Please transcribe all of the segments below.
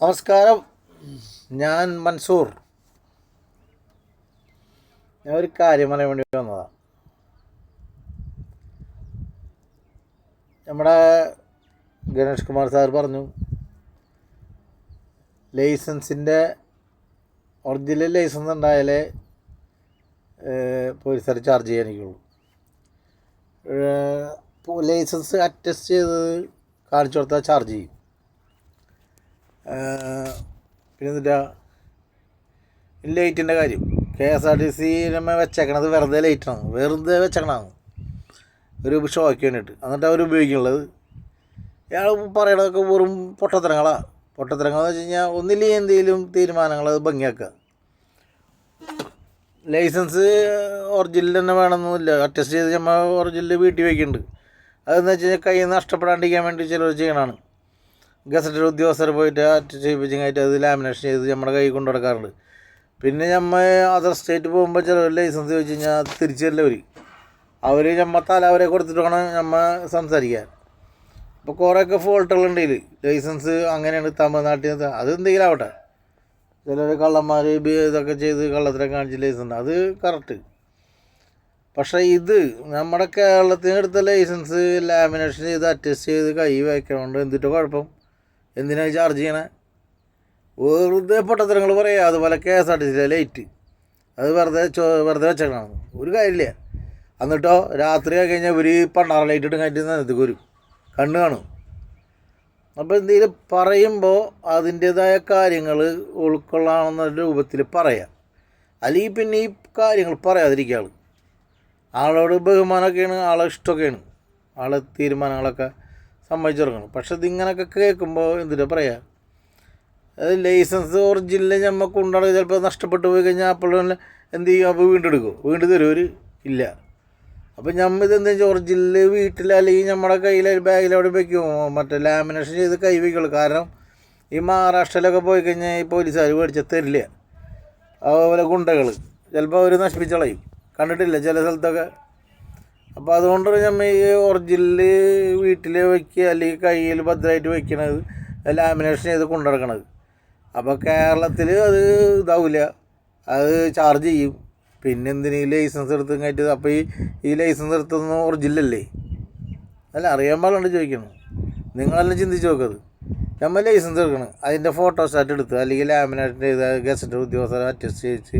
നമസ്കാരം. ഞാൻ മൻസൂർ. ഞാൻ ഒരു കാര്യം പറയാൻ വേണ്ടി വന്നതാണ്. നമ്മുടെ ഗണേഷ് കുമാർ സാർ പറഞ്ഞു, ലൈസൻസിൻ്റെ ഒറിജിനൽ ലൈസൻസ് ഉണ്ടായാലേ പോലീസുകാർ ചാർജ് ചെയ്യാനിക്കുള്ളൂ. ലൈസൻസ് അറ്റസ്റ്റ് ചെയ്ത് കാണിച്ചു കൊടുത്താൽ ചാർജ് ചെയ്യും. പിന്നെ എന്നിട്ടാ ലൈറ്റിൻ്റെ കാര്യം, KSRTC വെച്ചേക്കണത് വെറുതെ വെച്ചേക്കണതാണ് ഒരു ഷോയ്ക്ക് വേണ്ടിയിട്ട്. എന്നിട്ട് അവർ ഉപയോഗിക്കുന്നുള്ളത് ഇയാൾ പറയണതൊക്കെ വെറും പൊട്ടത്തരങ്ങളെന്ന് വെച്ച് കഴിഞ്ഞാൽ ഒന്നില്ലെങ്കിൽ എന്തെങ്കിലും തീരുമാനങ്ങൾ അത് ഭംഗിയാക്കുക. ലൈസൻസ് ഒറിജിനൽ തന്നെ വേണമെന്നൊന്നുമില്ല. അറ്റസ്റ്റ് ചെയ്ത് നമ്മൾ ഒറിജിനൽ വീട്ടിൽ വയ്ക്കുന്നുണ്ട്. അതെന്ന് വെച്ച് കഴിഞ്ഞാൽ കൈ നഷ്ടപ്പെടാണ്ടിരിക്കാൻ വേണ്ടി ചിലർ ചെയ്യണതാണ്. ഗസറ്റഡ് ഉദ്യോഗസ്ഥർ പോയിട്ട് അറ്റസ്റ്റ് ചെയ്യിപ്പിച്ചായിട്ട് അത് ലാമിനേഷൻ ചെയ്ത് നമ്മുടെ കൈ കൊണ്ടു നടക്കാറുണ്ട്. പിന്നെ നമ്മൾ അതർ സ്റ്റേറ്റ് പോകുമ്പോൾ ചില ലൈസൻസ് ചോദിച്ചു കഴിഞ്ഞാൽ തിരിച്ചല്ല അവർ തല അവരെ കൊടുത്തിട്ട് വേണം നമ്മൾ സംസാരിക്കാൻ. അപ്പോൾ കുറേയൊക്കെ ഫോൾട്ടുകളുണ്ട് ഇതിൽ. ലൈസൻസ് അങ്ങനെയാണ് തമിഴ്നാട്ടിൽ അതെന്തെങ്കിലും ആവട്ടെ. ചിലർ കള്ളന്മാർ ഇതൊക്കെ ചെയ്ത് കള്ളത്തിലൊക്കെ കാണിച്ച് ലൈസൻസ് അത് കറക്റ്റ്. പക്ഷേ ഇത് നമ്മുടെ കേരളത്തിന് എടുത്ത ലൈസൻസ് ലാമിനേഷൻ ചെയ്ത് അറ്റസ്റ്റ് ചെയ്ത് കൈ വയ്ക്കണോണ്ട് എന്തിട്ട് കുഴപ്പം? എന്തിനാണ് ചാർജ് ചെയ്യണേ? വെറുതെ പൊട്ടത്തരങ്ങൾ പറയുക. അതുപോലെ KSRTC ലൈറ്റ് അത് വെറുതെ വെച്ചേക്കണം, ഒരു കാര്യമില്ല. എന്നിട്ടോ രാത്രി ആയി കഴിഞ്ഞാൽ ഇവർ പണ്ടാറ ലൈറ്റ് ഇട്ട് കഴിഞ്ഞിട്ട് നിലത്തേക്ക് വരും, കണ്ണ് കാണും. അപ്പോൾ എന്തെങ്കിലും പറയുമ്പോൾ അതിൻ്റേതായ കാര്യങ്ങൾ ഉൾക്കൊള്ളാവുന്ന രൂപത്തിൽ പറയാം. അല്ലെങ്കിൽ പിന്നെ ഈ കാര്യങ്ങൾ പറയാതിരിക്കുക. ആളോട് ബഹുമാനമൊക്കെയാണ്, ആളെ ഇഷ്ടമൊക്കെയാണ്, ആളെ തീരുമാനങ്ങളൊക്കെ സമ്മതിച്ചു കൊടുക്കണം. പക്ഷെ ഇതിങ്ങനെയൊക്കെ കേൾക്കുമ്പോൾ എന്തിനാ പറയുക? അത് ലൈസൻസ് ഒറിജിനൽ നമ്മൾ കൊണ്ടുപോയി ചിലപ്പോൾ നഷ്ടപ്പെട്ടു പോയി കഴിഞ്ഞാൽ അപ്പോൾ എന്ത് ചെയ്യും? അപ്പോൾ വീണ്ടും എടുക്കും, വീണ്ടും തരും ഇല്ല. അപ്പോൾ നമ്മൾ ഇതെന്താ വെച്ചാൽ ഒറിജിനൽ വീട്ടിൽ അല്ലെങ്കിൽ നമ്മുടെ കയ്യിൽ ബാഗിലവിടെ വയ്ക്കും, മറ്റേ ലാമിനേഷൻ ചെയ്ത് കൈ വയ്ക്കുള്ളൂ. കാരണം ഈ മഹാരാഷ്ട്രയിലൊക്കെ പോയി കഴിഞ്ഞാൽ ഈ പോലീസുകാർ മേടിച്ചാൽ തരില്ല. അതുപോലെ ഗുണ്ടകൾ ചിലപ്പോൾ അവർ നശിപ്പിച്ച് കളയും, കണ്ടിട്ടില്ല ചില സ്ഥലത്തൊക്കെ. അപ്പോൾ അതുകൊണ്ട് നമ്മൾ ഈ ഒറിജിനൽ വീട്ടിൽ വയ്ക്കുക അല്ലെങ്കിൽ കയ്യിൽ ഭദ്രമായിട്ട് വയ്ക്കണത് ലാമിനേഷൻ ചെയ്ത് കൊണ്ടു നടക്കണത്. അപ്പോൾ കേരളത്തിൽ അത് ഇതാവില്ല, അത് ചാർജ് ചെയ്യും. പിന്നെന്തിന് ഈ ലൈസൻസ് എടുത്ത് കഴിഞ്ഞിട്ട്? അപ്പോൾ ഈ ലൈസൻസ് എടുത്തൊന്നും ഒറിജിനലല്ലേ? അല്ല, അറിയാൻ പാടുണ്ട് ചോദിക്കണം. നിങ്ങളെല്ലാം ചിന്തിച്ച് നോക്കത്. നമ്മൾ ലൈസൻസ് എടുക്കണം, അതിൻ്റെ ഫോട്ടോസ്റ്റാറ്റ് എടുത്ത് അല്ലെങ്കിൽ ലാമിനേഷൻ ചെയ്ത് ഗസറ്റ് ഉദ്യോഗസ്ഥരെ അറ്റസ്റ്റ് ചെയ്ത്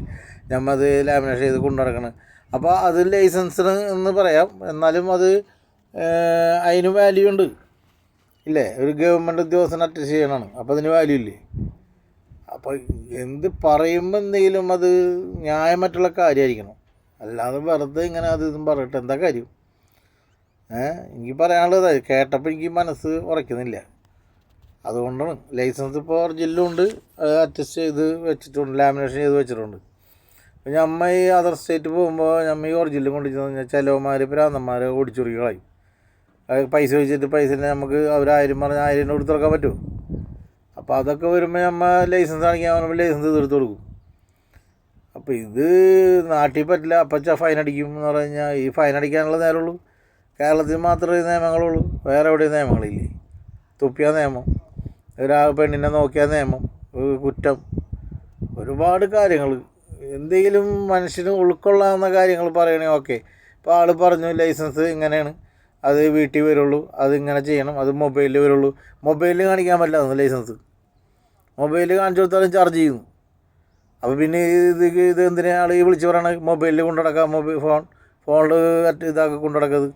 നമ്മൾ അത് ലാമിനേഷൻ ചെയ്ത് കൊണ്ടു നടക്കണം. അപ്പോൾ അത് ലൈസൻസിന് എന്ന് പറയാം, എന്നാലും അത് അതിന് വാല്യൂ ഉണ്ട് ഇല്ലേ? ഒരു ഗവൺമെൻറ് ഉദ്യോഗസ്ഥനെ അറ്റസ്റ്റ് ചെയ്യണമാണ്, അപ്പോൾ അതിന് വാല്യൂ ഇല്ലേ? അപ്പോൾ എന്ത് പറയുമ്പോൾ എന്തെങ്കിലും അത് ന്യായമായിട്ടുള്ള കാര്യമായിരിക്കണം. അല്ലാതെ വെറുതെ ഇങ്ങനെ അത് ഇതും പറഞ്ഞിട്ട് എന്താ കാര്യം? എനിക്ക് പറയാനുള്ളത് കേട്ടപ്പോൾ എനിക്ക് മനസ്സ് ഉറയ്ക്കുന്നില്ല. അതുകൊണ്ടാണ് ലൈസൻസ് ഇപ്പോൾ ഒറിജിനലും ഉണ്ട്, അറ്റസ്റ്റ് ചെയ്ത് വെച്ചിട്ടുണ്ട്, ലാമിനേഷൻ ചെയ്ത് വെച്ചിട്ടുണ്ട്. അപ്പോൾ നമ്മൾ ഈ അതർ സ്റ്റേറ്റ് പോകുമ്പോൾ നമ്മൾ ഈ ഒറിജിനലും കൊണ്ട് കഴിഞ്ഞാൽ ചിലവന്മാർ ഭ്രാന്തന്മാരെ ഓടിച്ചുറുക്കി കളയും. പൈസ ചോദിച്ചിട്ട് പൈസ നമുക്ക് അവർ 1000 പറഞ്ഞാൽ 1000 കൊടുത്ത് തുറക്കാൻ പറ്റുമോ? അപ്പോൾ അതൊക്കെ വരുമ്പോൾ നമ്മൾ ലൈസൻസ് കാണിക്കാൻ പറയുമ്പോൾ ലൈസൻസ് തീർത്ത് കൊടുക്കും. അപ്പോൾ ഇത് നാട്ടിൽ പറ്റില്ല, അപ്പം ഫൈൻ അടിക്കും എന്ന് പറഞ്ഞു കഴിഞ്ഞാൽ ഈ ഫൈൻ അടിക്കാനുള്ള നേരമുള്ളൂ. കേരളത്തിൽ മാത്രമേ നിയമങ്ങളുള്ളൂ, വേറെ എവിടെയും നിയമങ്ങളില്ലേ? തുപ്പിയ നിയമം, പെണ്ണിനെ നോക്കിയ നിയമം, കുറ്റം, ഒരുപാട് കാര്യങ്ങൾ. എന്തെങ്കിലും മനുഷ്യന് ഉൾക്കൊള്ളാവുന്ന കാര്യങ്ങൾ പറയണമെങ്കിൽ ഓക്കെ. ഇപ്പോൾ ആൾ പറഞ്ഞു ലൈസൻസ് ഇങ്ങനെയാണ്, അത് വീട്ടിൽ വരുള്ളൂ, അതിങ്ങനെ ചെയ്യണം, അത് മൊബൈലിൽ വരുള്ളൂ. മൊബൈലിൽ കാണിക്കാൻ പറ്റില്ല ലൈസൻസ്. മൊബൈലിൽ കാണിച്ചു കൊടുത്താലും ചാർജ് ചെയ്യുന്നു. അപ്പോൾ പിന്നെ ഇത് എന്തിനാണ് ആൾ ഈ വിളിച്ച് പറയണത്? മൊബൈലിൽ കൊണ്ടു നടക്കാം, ഫോണിൽ ഇതാക്കി കൊണ്ടു നടക്കുന്നത്.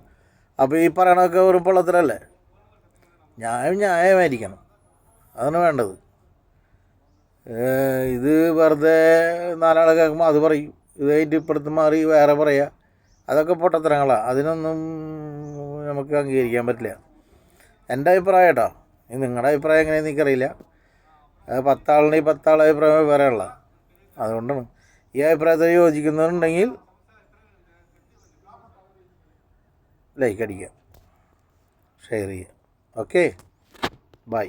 അപ്പോൾ ഈ പറയണതൊക്കെ ഒരു പൊള്ളത്തിലല്ലേ? ന്യായമായിരിക്കണം, അതാണ് വേണ്ടത്. ഇത് വെറുതെ നാലാളെ കേൾക്കുമ്പോൾ അത് പറയും, ഇത് കഴിഞ്ഞിട്ട് ഇപ്പുറത്ത് മാറി വേറെ പറയുക, അതൊക്കെ പൊട്ടത്തരങ്ങളാണ്. അതിനൊന്നും നമുക്ക് അംഗീകരിക്കാൻ പറ്റില്ല. എൻ്റെ അഭിപ്രായം കേട്ടോ. നിങ്ങളുടെ അഭിപ്രായം എങ്ങനെയാണെന്ന് എനിക്കറിയില്ല. 10 ആളുണ്ടെങ്കിൽ 10 ആളുടെ അഭിപ്രായം വേറെ ഉള്ള. അതുകൊണ്ടാണ് ഈ അഭിപ്രായത്തിൽ യോജിക്കുന്നുണ്ടെങ്കിൽ ലൈക്ക് അടിക്കുക, ഷെയർ ചെയ്യുക. Okay, by.